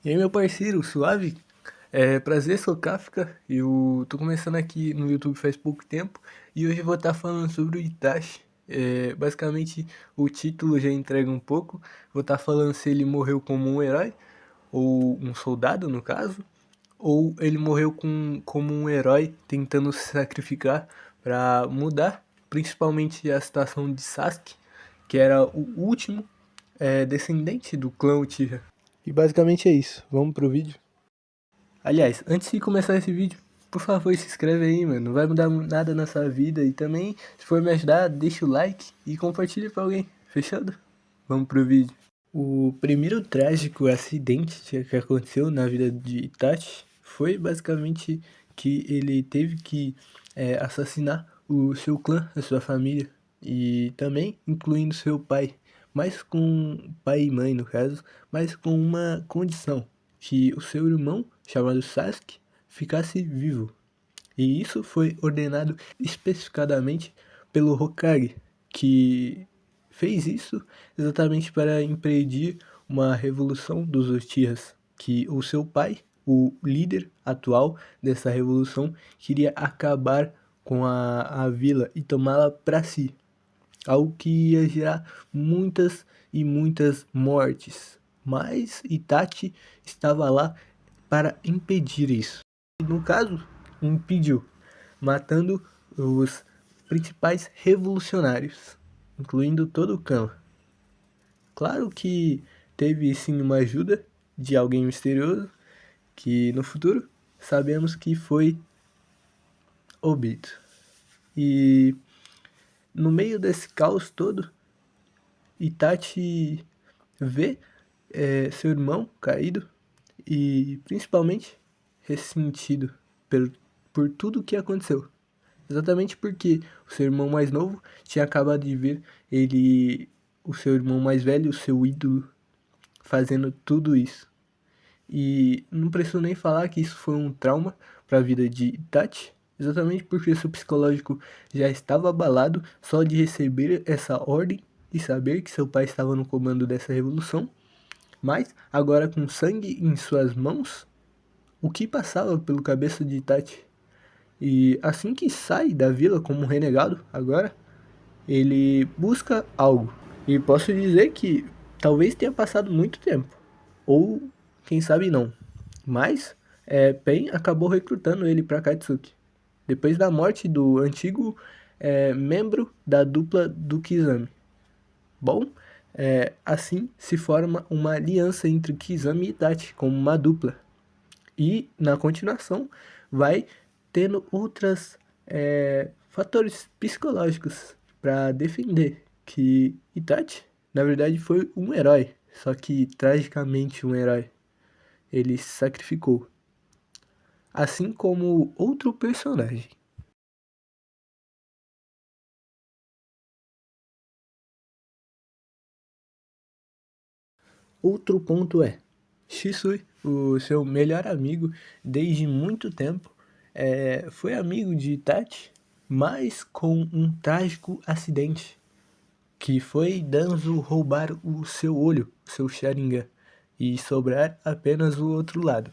E aí, meu parceiro, suave? Prazer, sou Kafka. Eu tô começando aqui no YouTube faz pouco tempo e hoje eu vou estar falando sobre o Itachi. Basicamente, o título já entrega um pouco. Vou estar falando se ele morreu como um herói, ou um soldado, no caso, ou ele morreu como um herói tentando se sacrificar para mudar, principalmente a situação de Sasuke, que era o último descendente do clã Uchiha. E basicamente é isso. Vamos pro vídeo. Aliás, antes de começar esse vídeo, por favor, se inscreve aí, mano. Não vai mudar nada na sua vida. E também, se for me ajudar, deixa o like e compartilha pra alguém. Fechado? Vamos pro vídeo. O primeiro trágico acidente que aconteceu na vida de Itachi foi basicamente que ele teve que assassinar o seu clã, a sua família, e também incluindo seu pai, mas com pai e mãe no caso, mas com uma condição, que o seu irmão, chamado Sasuke, ficasse vivo. E isso foi ordenado especificadamente pelo Hokage, que fez isso exatamente para impedir uma revolução dos Uchihas, que o seu pai, o líder atual dessa revolução, queria acabar com a vila e tomá-la para si, algo que ia gerar muitas e muitas mortes. Mas Itachi estava lá para impedir isso. No caso, impediu, matando os principais revolucionários, incluindo todo o clã. Claro que teve sim uma ajuda de alguém misterioso, que no futuro sabemos que foi Obito. E no meio desse caos todo, Itachi vê seu irmão caído e principalmente ressentido por tudo que aconteceu. Exatamente porque o seu irmão mais novo tinha acabado de ver ele, o seu irmão mais velho, o seu ídolo, fazendo tudo isso. E não preciso nem falar que isso foi um trauma para a vida de Itachi, exatamente porque seu psicológico já estava abalado só de receber essa ordem e saber que seu pai estava no comando dessa revolução. Mas agora com sangue em suas mãos, o que passava pelo cabeça de Itachi? E assim que sai da vila como um renegado, agora, ele busca algo. E posso dizer que talvez tenha passado muito tempo. Ou quem sabe não. Mas Pain acabou recrutando ele para Katsuki. Depois da morte do antigo membro da dupla do Kizami. Bom, assim se forma uma aliança entre Kizami e Itachi como uma dupla. E na continuação vai tendo outros fatores psicológicos para defender que Itachi, na verdade, foi um herói, só que tragicamente um herói. Ele se sacrificou, assim como outro personagem. Outro ponto é, Shisui, o seu melhor amigo desde muito tempo, foi amigo de Itachi, mas com um trágico acidente, que foi Danzo roubar o seu olho, o seu Sharingan, e sobrar apenas o outro lado.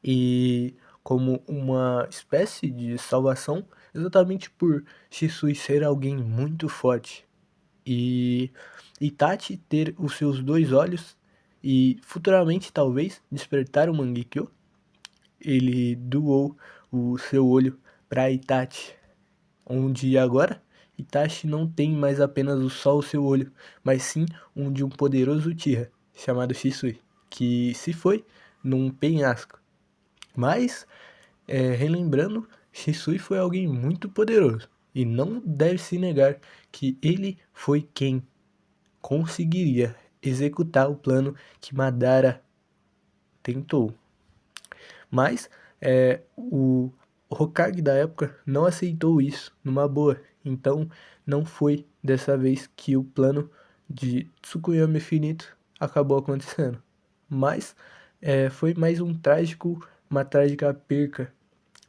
E como uma espécie de salvação, exatamente por Shisui ser alguém muito forte e Itachi ter os seus dois olhos e futuramente talvez despertar o Mangekyo, ele doou o seu olho para Itachi, onde agora Itachi não tem mais apenas só o seu olho, mas sim um de um poderoso Uchiha, chamado Shisui, que se foi num penhasco. Mas, relembrando, Shisui foi alguém muito poderoso, e não deve se negar que ele foi quem conseguiria executar o plano que Madara tentou. Mas o Hokage da época não aceitou isso numa boa, então não foi dessa vez que o plano de Tsukuyomi Infinito acabou acontecendo. Mas foi mais uma trágica perca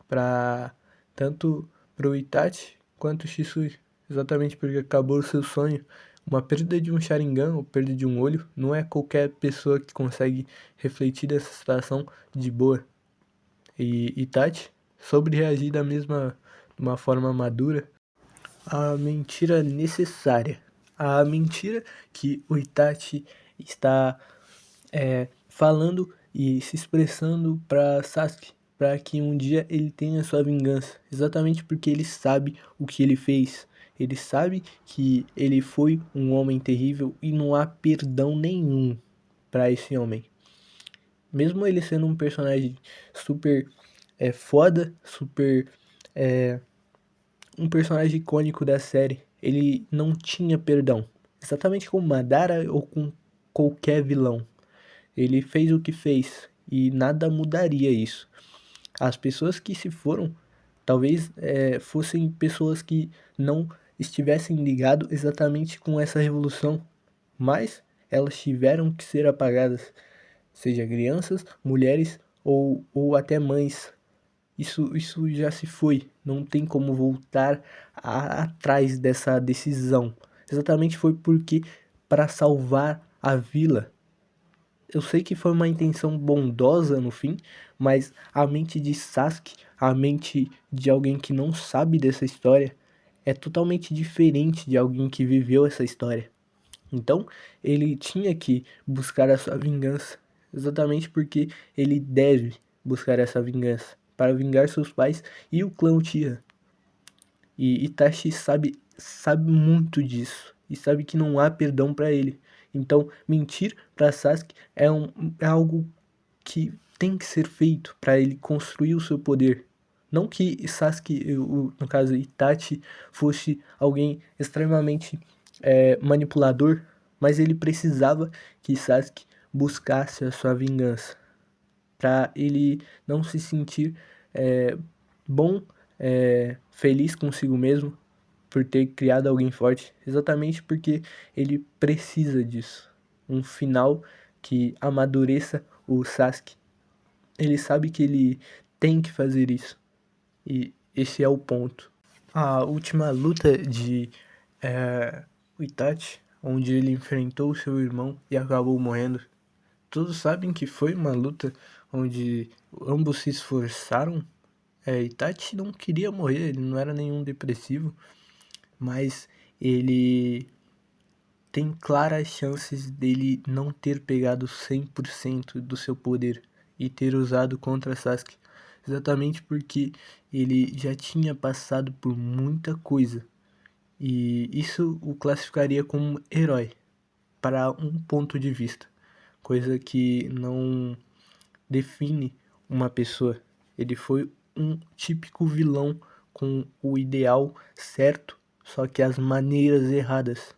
para tanto pro Itachi quanto o Shisui, exatamente porque acabou o seu sonho uma perda de um Sharingan ou perda de um olho não é qualquer pessoa que consegue refletir dessa situação de boa. E Itachi soube reagir de uma forma madura à mentira necessária. A mentira que o Itachi está falando e se expressando para Sasuke, para que um dia ele tenha sua vingança, exatamente porque ele sabe o que ele fez. Ele sabe que ele foi um homem terrível e não há perdão nenhum para esse homem. Mesmo ele sendo um personagem super foda, super um personagem icônico da série, ele não tinha perdão. Exatamente como Madara ou com qualquer vilão. Ele fez o que fez e nada mudaria isso. As pessoas que se foram, talvez fossem pessoas que não estivessem ligado exatamente com essa revolução, mas elas tiveram que ser apagadas, seja crianças, mulheres ou até mães. Isso já se foi, não tem como voltar atrás dessa decisão. Exatamente foi porque para salvar a vila. Eu sei que foi uma intenção bondosa no fim, mas a mente de Sasuke, a mente de alguém que não sabe dessa história, é totalmente diferente de alguém que viveu essa história. Então, ele tinha que buscar a sua vingança, exatamente porque ele deve buscar essa vingança, para vingar seus pais e o clã Uchiha. E Itachi sabe muito disso e sabe que não há perdão para ele. Então, mentir para Sasuke é algo que tem que ser feito para ele construir o seu poder. Não que Sasuke, no caso Itachi, fosse alguém extremamente manipulador, mas ele precisava que Sasuke buscasse a sua vingança para ele não se sentir bom, feliz consigo mesmo por ter criado alguém forte, exatamente porque ele precisa disso. Um final que amadureça o Sasuke. Ele sabe que ele tem que fazer isso. E esse é o ponto. A última luta de Itachi, onde ele enfrentou seu irmão e acabou morrendo. Todos sabem que foi uma luta onde ambos se esforçaram. Itachi não queria morrer, ele não era nenhum depressivo, mas ele tem claras chances dele não ter pegado 100% do seu poder e ter usado contra Sasuke, exatamente porque ele já tinha passado por muita coisa e isso o classificaria como herói para um ponto de vista, coisa que não define uma pessoa. Ele foi um típico vilão com o ideal certo, só que as maneiras erradas.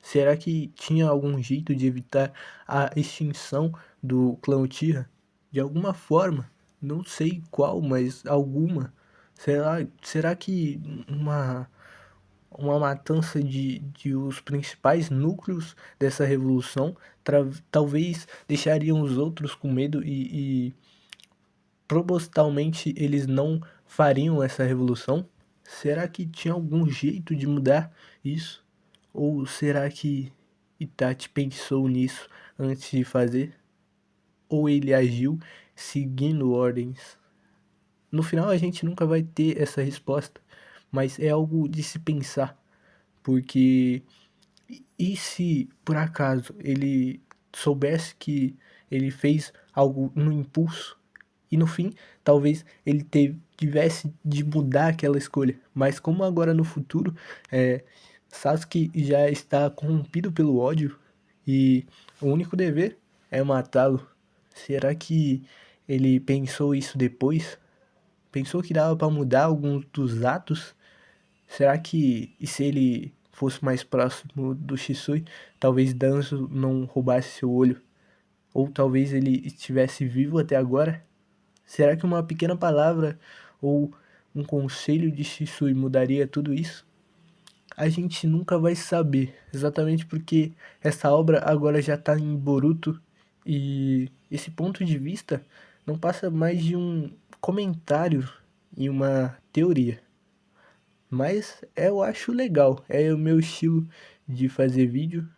Será que tinha algum jeito de evitar a extinção do clã Uchiha? De alguma forma, não sei qual, mas alguma. Será que uma matança de os principais núcleos dessa revolução talvez deixariam os outros com medo e propositalmente eles não fariam essa revolução? Será que tinha algum jeito de mudar isso? Ou será que Itachi pensou nisso antes de fazer? Ou ele agiu seguindo ordens? No final a gente nunca vai ter essa resposta, mas é algo de se pensar, porque e se por acaso ele soubesse que ele fez algo no impulso e no fim talvez ele tivesse de mudar aquela escolha, mas como agora no futuro Sasuke já está corrompido pelo ódio e o único dever é matá-lo. Será que ele pensou isso depois? Pensou que dava para mudar alguns dos atos? Será que e se ele fosse mais próximo do Shisui, talvez Danzo não roubasse seu olho? Ou talvez ele estivesse vivo até agora? Será que uma pequena palavra ou um conselho de Shisui mudaria tudo isso? A gente nunca vai saber, exatamente porque essa obra agora já está em Boruto e esse ponto de vista não passa mais de um comentário e uma teoria. Mas eu acho legal, é o meu estilo de fazer vídeo.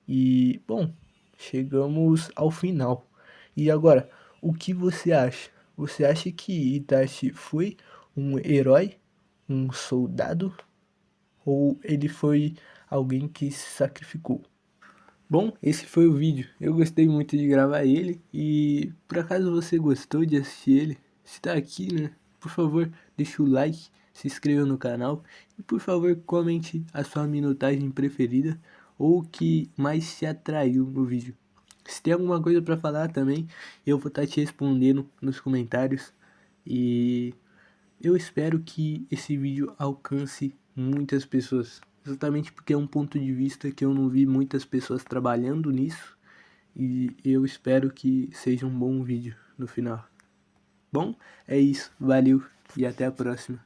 E, bom, chegamos ao final. E agora, o que você acha? Você acha que Itachi foi um herói, um soldado, ou ele foi alguém que se sacrificou? Bom, esse foi o vídeo. Eu gostei muito de gravar ele e por acaso você gostou de assistir ele? Se tá aqui, né? Por favor, deixa o like, se inscreva no canal e por favor comente a sua minutagem preferida ou o que mais te atraiu no vídeo. Se tem alguma coisa pra falar também, eu vou estar te respondendo nos comentários e eu espero que esse vídeo alcance muitas pessoas, exatamente porque é um ponto de vista que eu não vi muitas pessoas trabalhando nisso e eu espero que seja um bom vídeo no final. Bom, é isso, valeu e até a próxima.